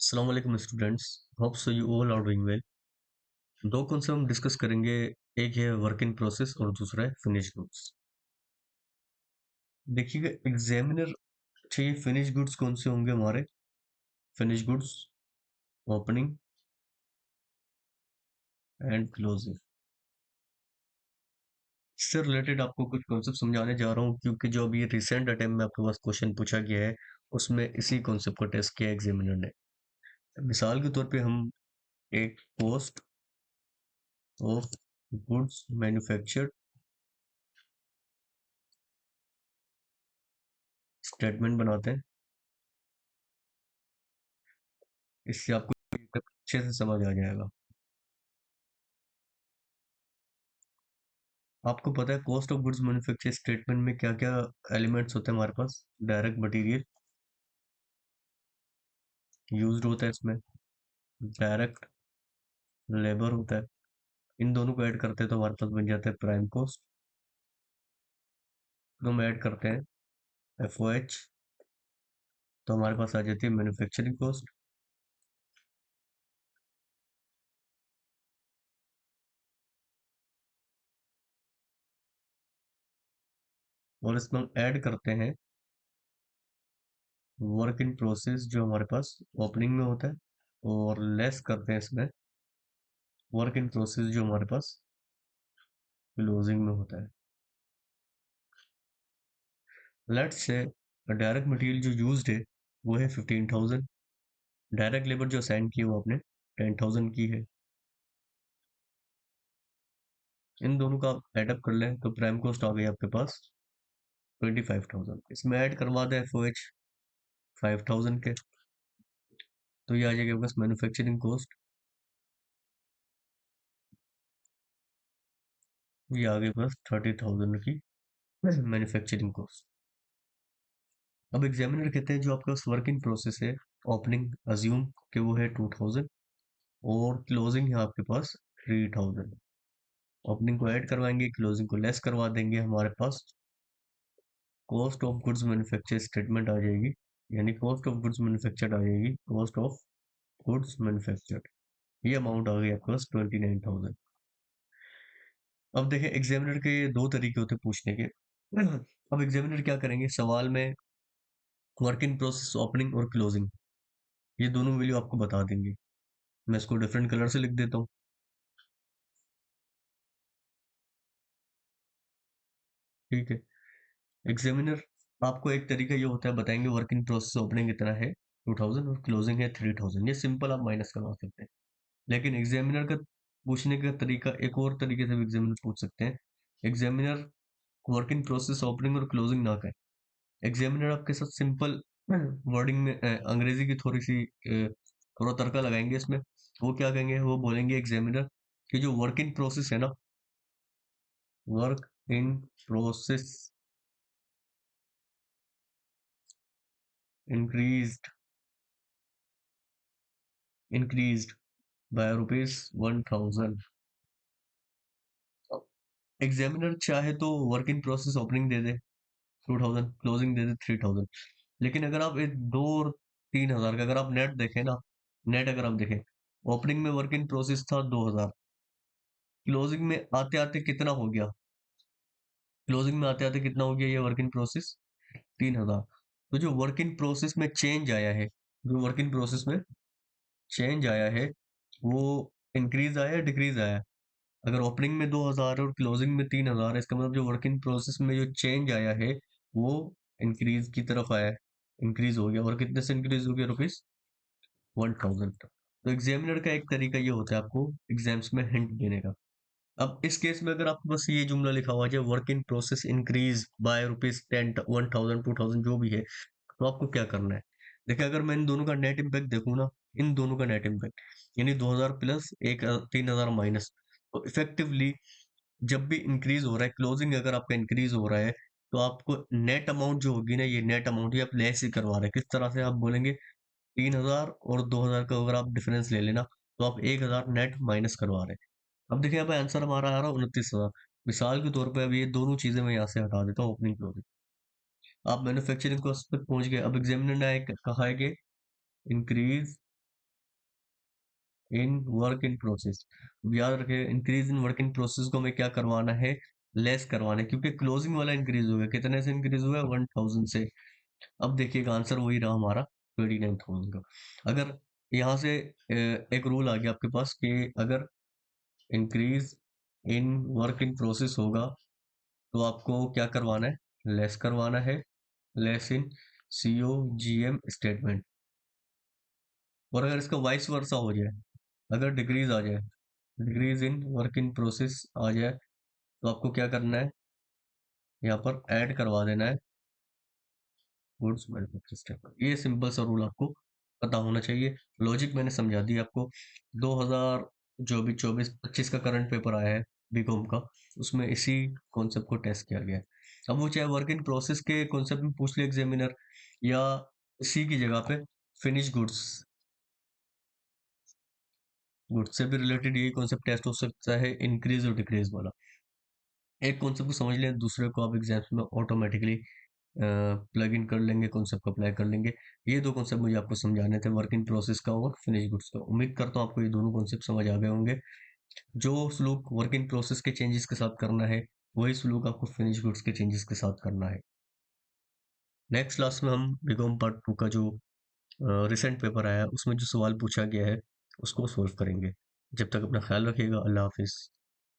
अस्सलाम वालेकुम students. Hope so you all are doing well. दो कॉन्सेप्ट हम डिस्कस करेंगे। एक है वर्क इन प्रोसेस और दूसरा है फिनिश गुड्स। देखिएगा, एग्जामिनर चाहिए फिनिश गुड्स कौन से होंगे हमारे। Finish goods, opening and closing. इससे रिलेटेड आपको कुछ कॉन्सेप्ट समझाने जा रहा हूँ, क्योंकि जो अभी रिसेंट अटेम्प्ट में आपके पास क्वेश्चन पूछा गया है उसमें इसी कॉन्सेप्ट को टेस्ट किया एग्जामिनर ने। मिसाल के तौर पे हम एक cost of goods manufactured statement बनाते हैं। इससे आपको अच्छे से समझ आ जाएगा। आपको पता है cost of goods manufacture statement में क्या क्या एलिमेंट्स होते हैं हमारे पास। डायरेक्ट मटेरियल यूज्ड होता है इसमें, डायरेक्ट लेबर होता है। इन दोनों को ऐड करते हैं तो हमारे पास बन जाता है प्राइम कॉस्ट। तो हम ऐड करते हैं एफ तो हमारे पास आ जाती है मैन्युफैक्चरिंग कॉस्ट। और इसमें हम ऐड करते हैं वर्क इन प्रोसेस जो हमारे पास ओपनिंग में होता है, और लेस करते हैं इसमें वर्क इन प्रोसेस जो हमारे पास क्लोजिंग में होता है। लेट्स से डायरेक्ट मटेरियल जो यूज्ड है वो है 15,000। डायरेक्ट लेबर जो असाइन की है वो आपने 10,000 की है। इन दोनों का आप एडअप कर लें तो प्राइम कॉस्ट आ गई आपके पास 25,000। इसमें ऐड करवा दें FOH 5,000 के, तो ये आ जाएगा आपके पास मैन्युफैक्चरिंग कॉस्ट। ये आ गई बस 30,000 की मैन्युफैक्चरिंग कॉस्ट। अब एग्जामिनर कहते हैं जो आपके पास वर्क इन प्रोसेस है, ओपनिंग अज्यूम कि वो है 2,000 और क्लोजिंग है आपके पास 3,000। ओपनिंग को ऐड करवाएंगे, क्लोजिंग को लेस करवा देंगे, हमारे पास cost of goods manufacture statement आ जाएगी। यानी कॉस्ट ऑफ गुड्स मैन्युफैक्चर्ड आ जाएगी, कॉस्ट ऑफ गुड्स मैन्युफैक्चर्ड। ये अमाउंट आ गई आपके पास 29,000। अब देखें, एग्जामिनर के दो तरीके होते हैं पूछने के। अब एग्जामिनर क्या करेंगे, सवाल में वर्क इन प्रोसेस ओपनिंग और क्लोजिंग ये दोनों वैल्यू आपको बता देंगे। मैं इसको डिफरेंट कलर से लिख देता हूँ। ठीक है, एग्जामिनर आपको एक तरीका ये होता है बताएंगे वर्क इन प्रोसेस ओपनिंग कितना है 2,000 और क्लोजिंग है 3,000। ये सिंपल आप माइनस करवा सकते हैं। लेकिन एग्जामिनर का पूछने का तरीका एक और तरीके से भी एग्जामिनर पूछ सकते हैं। Examiner work in process opening और क्लोजिंग ना कहें, एग्जामिनर आपके साथ सिंपल वर्डिंग में अंग्रेजी की थोड़ी सी थोड़ा तड़का लगाएंगे इसमें। वो क्या कहेंगे, वो बोलेंगे एग्जामिनर कि जो वर्क इन प्रोसेस है ना, work in process increased increased by ₹1,000। Examiner चाहे तो वर्क इन प्रोसेस ओपनिंग दे दे 2,000, क्लोजिंग दे दे 3,000। लेकिन अगर आप एक 2 और 3,000 का अगर आप नेट देखें ना, नेट अगर आप देखें, ओपनिंग में वर्क इन प्रोसेस था 2,000, क्लोजिंग में आते आते कितना हो गया, क्लोजिंग में आते आते कितना हो गया ये वर्क इन प्रोसेस 3,000। तो जो वर्क इन प्रोसेस में चेंज आया है, जो वर्क इन प्रोसेस में चेंज आया है वो इंक्रीज आया है डिक्रीज आया है। अगर ओपनिंग में 2,000 और क्लोजिंग में 3,000 है, इसका मतलब जो वर्क इन प्रोसेस में जो चेंज आया है वो इंक्रीज की तरफ आया है, इंक्रीज हो गया। और कितने से इंक्रीज हो गया, ₹1,000। तो एग्जामिनर का एक तरीका ये होता है आपको एग्जाम्स में हिंट देने का। अब इस केस में अगर आपके पास ये जुमला लिखा हुआ है work in process increase by ₹10, 1,000, 2,000 जो भी है, तो आपको क्या करना है। देखिए, अगर मैं इन दोनों का नेट इम्पैक्ट देखूँ ना, इन दोनों का नेट इम्पैक्ट यानी 2,000 प्लस एक 3,000 माइनस, तो इफेक्टिवली जब भी इंक्रीज हो रहा है, क्लोजिंग अगर आपका इंक्रीज हो रहा है, तो आपको नेट अमाउंट जो होगी ना, ये नेट अमाउंट ही आप लेस ही करवा रहे हैं। किस तरह से आप बोलेंगे, 3,000 और 2,000 का अगर आप डिफरेंस ले लेना, तो आप 1,000 नेट माइनस करवा रहे हैं। अब देखिए, यहाँ पे आंसर हमारा आ रहा है 29,000। मिसाल के तौर पे अब ये दोनों चीजें मैं यहाँ से हटा देता हूँ, ओपनिंग क्लोजिंग। आप मैन्युफैक्चरिंग कॉस्ट तक पहुंच गए। अब एग्जामिनर ने कहा है कि increase in work in process. याद रखें, increase in work in process को हमें क्या करवाना है, लेस करवाना है, क्योंकि क्लोजिंग वाला इंक्रीज हो गया, कितने से इंक्रीज हुआ है, 1000 से। अब देखिएगा आंसर वही रहा हमारा, 29,000 का। अगर यहाँ से एक रूल आ गया आपके पास कि अगर increase in work in process होगा तो आपको क्या करवाना है, लेस करवाना है, लेस इन COGM स्टेटमेंट। और अगर इसका वाइस वर्सा हो जाए, अगर डिक्रीज आ जाए, decrease in work in process आ जाए, तो आपको क्या करना है, यहाँ पर ऐड करवा देना है गुड्स मैन्युफैक्चर स्टेटमेंट। ये सिंपल सा रूल आपको पता होना चाहिए। लॉजिक मैंने समझा दी आपको। 2000 जो भी 24-25 का करंट पेपर आया है बीकॉम का, उसमें इसी कॉन्सेप्ट को टेस्ट किया गया है। अब वो चाहे वर्क इन प्रोसेस के कॉन्सेप्ट में पूछ ले एग्जामिनर, या इसी की जगह पे फिनिश गुड्स, गुड्स से भी रिलेटेड यही कॉन्सेप्ट टेस्ट हो सकता है, इंक्रीज और डिक्रीज वाला। एक कॉन्सेप्ट को समझ लें, दूसरे को आप एग्जाम्स में ऑटोमेटिकली प्लग इन कर लेंगे, कॉन्सेप्ट को अप्लाई कर लेंगे। ये दो कॉन्सेप्ट मुझे आपको समझाने थे, वर्क इन प्रोसेस का और फिनिश गुड्स का। उम्मीद करता हूँ आपको ये दोनों कॉन्सेप्ट समझ आ गए होंगे। जो सलूक वर्क इन प्रोसेस के चेंजेस के साथ करना है, वही सलूक आपको फिनिश गुड्स के चेंजेस के साथ करना है। नेक्स्ट क्लास में हम बीकॉम पार्ट 2 का जो रिसेंट पेपर आया है, उसमें जो सवाल पूछा गया है उसको सोल्व करेंगे। जब तक अपना ख्याल रखिएगा। अल्लाह हाफिज़।